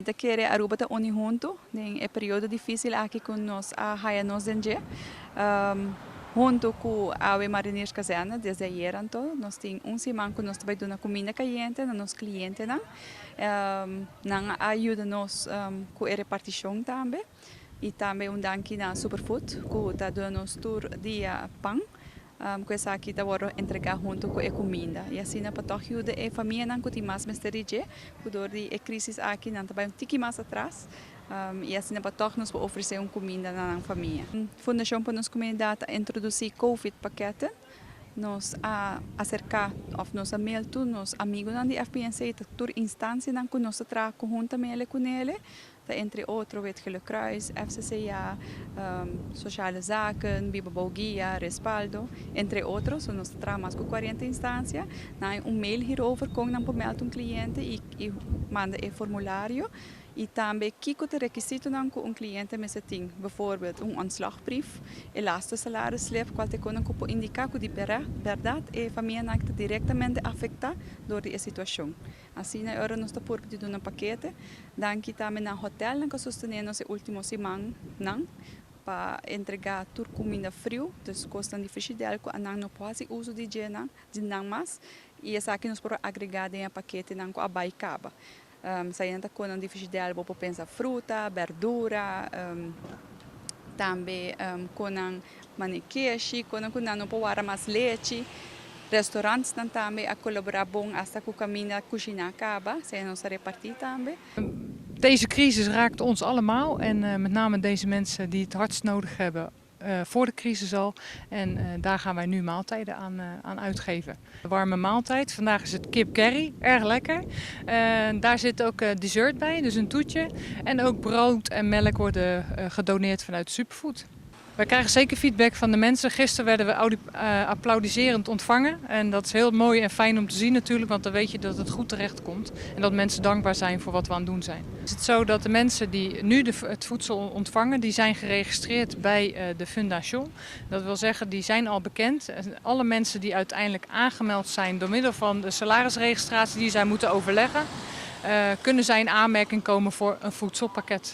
te quere Aruba te uni junto, em é período difícil aqui com nós a raia nos denge. Junto com a Ave Marinheiros Caserna, desde ayer então, nós temos semana que nós trabalhamos na comida caliente, na nos clientes, não ajuda nos com a repartição também. E também danke na Superfood, que está dando nos tour dia pão. Que essa aqui está agora entregar junto com a comida. E assim, para todos ajuda a família não que tem mais misterioso, que dor de crise aqui não também um tique mais atrás. E assim, para todos nos oferecer uma comida na família. A Fundação para nos comunidade introduzir COVID paquete. Nos acercar of nos mail to nos amigos na FPNC tour instância na que nós trabalhamos conjuntamente com ele, entre outros weet Gele Kruis, FCCA, Sociale Zaken, Bibobogia, Respaldo, entre outros, nós trabalhamos com 40 instâncias, mail hierover com dan meldt um cliente e manda o formulário. E também, que o requisito não que cliente me tem, bijvoorbeeld ontslagbrief, laatste salarisslip, qual te kunnen indicar que de verdade a família não está diretamente afetada por a situação. Assim, na hora nós estamos por de um paquete, danke também na hotel que sostenemos a última semana, para entregar toda comida frio, então custa difícil que a não pode uso de gena, de não mais, e essa aqui nós podemos agregar em paquete não com a baicaba. Saindo com um difícil de algo para pensar fruta, verdura, também com maniqueixe, com não pode mais leite. Restaurantes também a colaborar bom hasta que o caminho da cozinha acaba, zij nos repartir também. Deze crisis raakt ons allemaal en met name deze mensen die het hardst nodig hebben voor de crisis al. En daar gaan wij nu maaltijden aan uitgeven. Een warme maaltijd, vandaag is het kip curry, erg lekker. Daar zit ook dessert bij, dus een toetje. En ook brood en melk worden gedoneerd vanuit Superfood. Wij krijgen zeker feedback van de mensen. Gisteren werden we applaudiserend ontvangen. En dat is heel mooi en fijn om te zien natuurlijk, want dan weet je dat het goed terecht komt. En dat mensen dankbaar zijn voor wat we aan het doen zijn. Is het zo dat de mensen die nu het voedsel ontvangen, die zijn geregistreerd bij de Fondation. Dat wil zeggen, die zijn al bekend. Alle mensen die uiteindelijk aangemeld zijn door middel van de salarisregistratie die zij moeten overleggen, kunnen zij in aanmerking komen voor een voedselpakket.